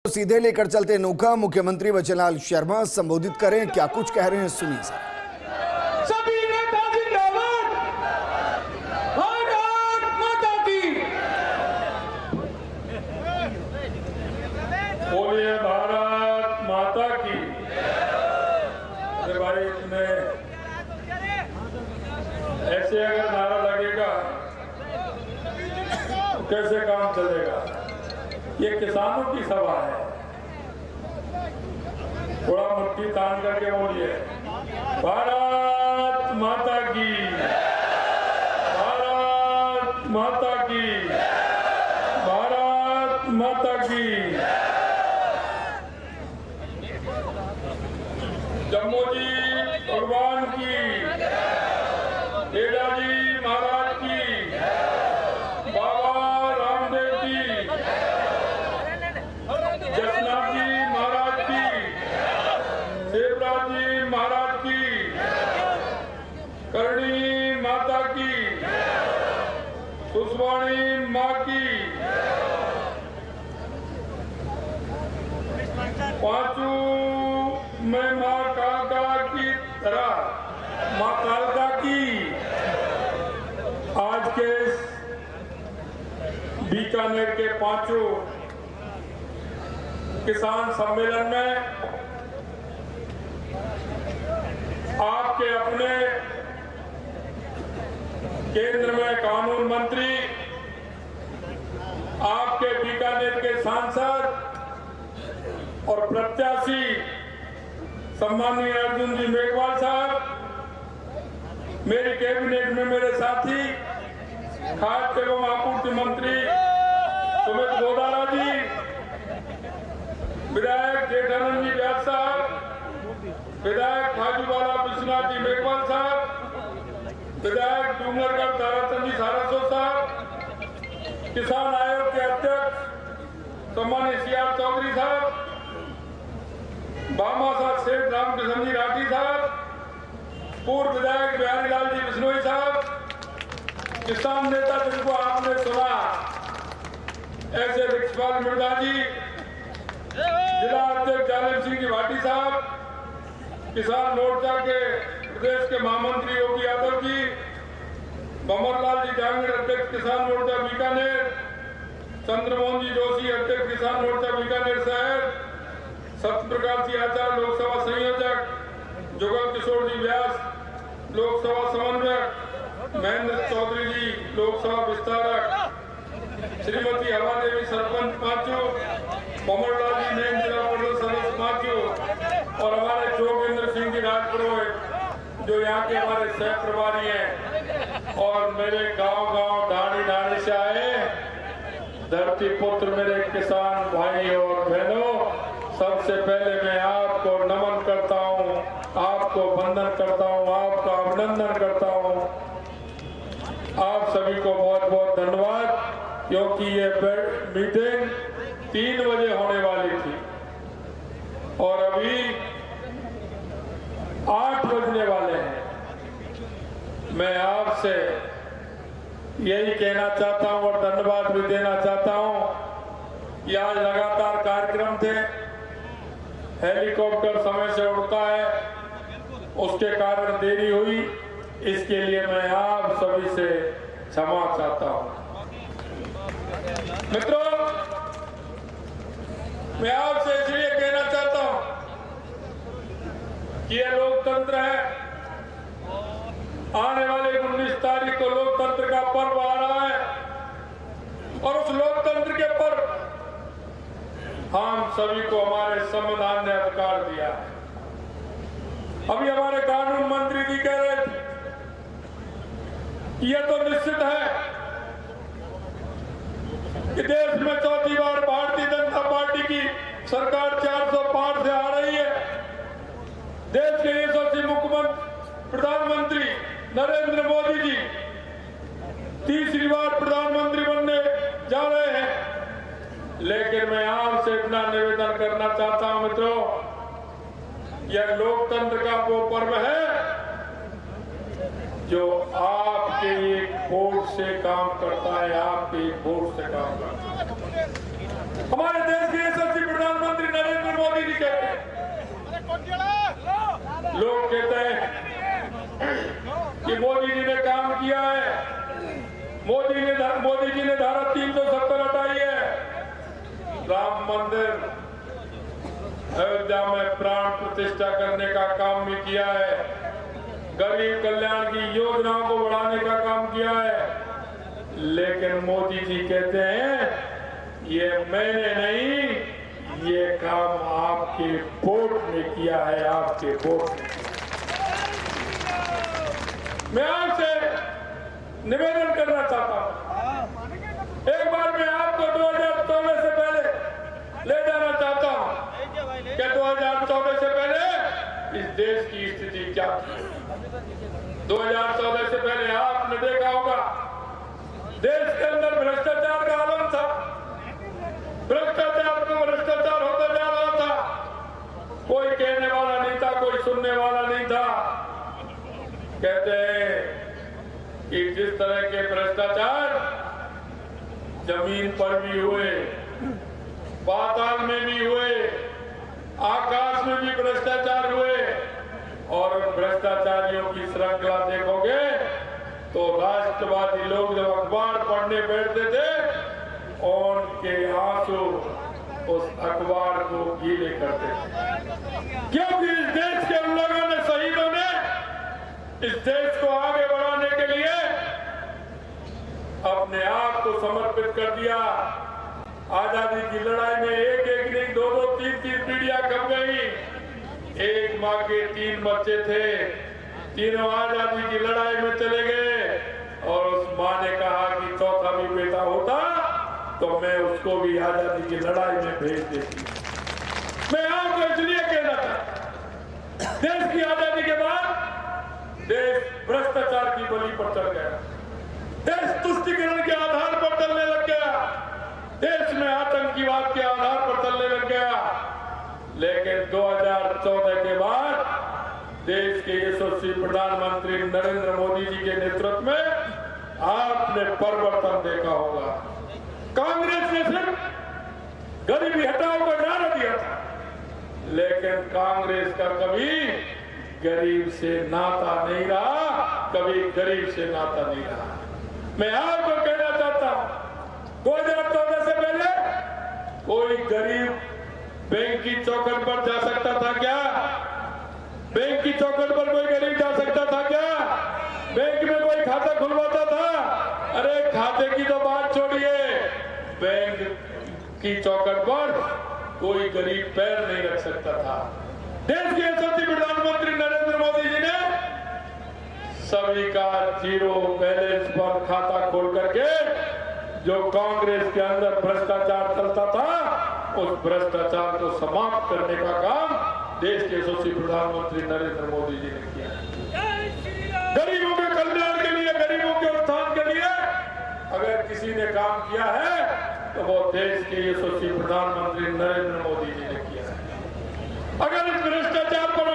सीधे लेकर चलते नोखा। मुख्यमंत्री बचनलाल शर्मा संबोधित करें, क्या कुछ कह रहे हैं सुनिए सर। सभी नेता जिंदाबाद, भारत माता की। बोलिए भारत माता की। अरे भाई, इसमें ऐसे अगर नारा लगेगा तो कैसे काम चलेगा। ये किसानों की सभा है, थोड़ा मुट्ठी तान करके बोलिए भारत माता की, भारत माता की, भारत माता की। जम्मू जी भगवान की, बेड़ा जी महाराज की, बाबा रामदेव की, जसनाथ जी महाराज की, देवराज जी महाराज की, करणी माता की, सुस्वाणी माँ की, पांचों में माँ कालका की तरह माँ कालका की आज के बीकानेर के पांचों किसान सम्मेलन में आपके अपने केंद्र में कानून मंत्री, आपके बीकानेर के सांसद और प्रत्याशी सम्माननीय अर्जुन जी मेघवाल साहब, मेरी कैबिनेट में मेरे साथी खाद्य एवं आपूर्ति मंत्री सुमित गोदारा जी, विधायक जेठानंद जी व्यास साहब, विधायक खाजूवाला विश्वनाथ जी मेघवाल साहब, विधायक डूंगरगढ़ ताराचंद जी सारस्वत साहब, किसान आयोग के अध्यक्ष सम्मानित सीआर चौधरी साहब, भामाशाह सेठ रामकृष्ण जी राठी साहब, पूर्व विधायक बिहारी लाल जी बिश्नोई साहब, किसान नेता जिनको आपने सुना ऐसे विक्षपाल मिर्जा जी, जिला अध्यक्ष जालिम सिंह जी भाटी साहब, किसान मोर्चा के प्रदेश के महामंत्री योगी यादव जी, भंवरलाल जी जहांगीर अध्यक्ष किसान मोर्चा बीकानेर, चंद्रमोहन जी जोशी अध्यक्ष किसान मोर्चा बीकानेर शहर, सत्यप्रकाश जी आचार्य लोकसभा संयोजक, जुगल किशोर जी व्यास लोकसभा समन्वयक, महेंद्र चौधरी जी लोकसभा विस्तारक, श्रीमती हवा देवी सरपंच पांचों, भंवरलाल जी नेम जिला परिषद सदस्य पांचों और हमारे जोगेंद्र सिंह जी राजपुरोहित जो यहाँ के हमारे सह प्रभारी हैं, और मेरे गांव-गांव ढाणी से आए धरती पुत्र मेरे किसान भाई और बहनों, सबसे पहले मैं आपको नमन करता हूँ, आपको वंदन करता हूँ, आपका अभिनंदन करता हूँ। आप सभी को बहुत बहुत धन्यवाद, क्योंकि ये मीटिंग 3 बजे होने वाली थी और अभी 8 बजने वाले हैं। मैं आपसे यही कहना चाहता हूं और धन्यवाद भी देना चाहता हूं कि आज लगातार कार्यक्रम थे, हेलीकॉप्टर समय से उड़ता है, उसके कारण देरी हुई, इसके लिए मैं आप सभी से क्षमा चाहता हूं। मित्रों, मैं आपसे इसलिए कहना चाहता हूं कि यह लोकतंत्र है, आने वाले 19 तारीख को लोकतंत्र का पर्व आ रहा है और उस लोकतंत्र के पर्व हम सभी को हमारे संविधान ने अधिकार दिया है। अभी हमारे कानून मंत्री जी कह रहे थे यह तो निश्चित है कि देश में चौथी बार भारतीय जनता पार्टी की सरकार 400 पार से आ रही है। देश के यशस्वी मुख्यमंत्री प्रधानमंत्री नरेंद्र मोदी जी तीसरी बार प्रधानमंत्री बनने जा रहे हैं। लेकिन मैं आपसे इतना निवेदन करना चाहता हूं मित्रों, यह लोकतंत्र का वो पर्व है जो आपके एक वोट से काम करता है, आपके एक वोट से काम करता है। हमारे देश के यशस्वी प्रधानमंत्री नरेंद्र मोदी जी कहते हैं, लोग कहते हैं कि मोदी जी ने काम किया है, मोदी जी ने धारा 370 हटाई है, राम मंदिर अयोध्या में प्राण प्रतिष्ठा करने का काम भी किया है, गरीब कल्याण की योजनाओं को बढ़ाने का काम किया है। लेकिन मोदी जी कहते हैं ये मैंने नहीं, ये काम आपके वोट ने किया है, आपके वोट ने। मैं आपसे निवेदन करना चाहता हूं, एक बार मैं आपको 2014 से पहले ले जाना चाहता हूं कि 2014 से पहले इस देश की स्थिति क्या थी। 2014 से पहले आपने देखा होगा देश के अंदर भ्रष्टाचार का आलम था, भ्रष्टाचार होता जा रहा था, कोई कहने वाला नहीं था, कोई सुनने वाला नहीं था। कहते हैं कि जिस तरह के भ्रष्टाचार जमीन पर भी हुए, पाताल में भी हुए, आकाश में भी भ्रष्टाचार हुए, और उन भ्रष्टाचारियों की श्रृंखला देखोगे तो राष्ट्रवादी लोग जब अखबार पढ़ने बैठते थे उनके आंसू उस अखबार को गीले करते थे, क्योंकि इस देश के उन लोगों ने, शहीदों ने इस देश को आगे बढ़ाने के लिए अपने आप को समर्पित कर दिया। आजादी की लड़ाई में एक एक नहीं, दो दो तीन तीन पीढ़ियां कम गई। एक माँ के 3 बच्चे थे, तीनों आजादी की लड़ाई में चले गए, और उस माँ ने कहा कि चौथा भी बेटा होता तो मैं उसको भी आजादी की लड़ाई में भेज देती। मैं आपको इसलिए कहना था, देश की आजादी के बाद देश भ्रष्टाचार की बलि पर चल गया, देश तुष्टीकरण के आधार पर चलने लग गया, देश में आतंकवाद के आधार पर चलने लग गया। लेकिन 2014 के बाद देश के यशस्वी प्रधानमंत्री नरेंद्र मोदी जी के नेतृत्व में आपने परिवर्तन देखा होगा। कांग्रेस ने सिर्फ गरीबी हटाओ का नारा दिया था, लेकिन कांग्रेस का कभी गरीब से नाता नहीं रहा, कभी गरीब से नाता नहीं रहा। मैं आपको कहना चाहता हूं, 2014 से पहले कोई गरीब बैंक की चौखट पर जा सकता था क्या? बैंक की चौखट पर कोई गरीब जा सकता था क्या? बैंक में कोई खाता खुलवाता था? अरे खाते की तो बात छोड़िए, बैंक की चौखट पर कोई गरीब पैर नहीं रख सकता था। देश के यशस्वी प्रधानमंत्री नरेंद्र मोदी जी ने सभी का जीरो बैलेंस पर खाता खोल करके जो कांग्रेस के अंदर भ्रष्टाचार चलता था, उस भ्रष्टाचार को समाप्त करने का काम देश के यशस्वी प्रधानमंत्री नरेंद्र मोदी जी ने किया। गरीबों के कल्याण के लिए, गरीबों के उत्थान के लिए अगर किसी ने काम किया है तो वो देश के यशस्वी प्रधानमंत्री नरेंद्र मोदी जी ने किया है। अगर इस भ्रष्टाचार पर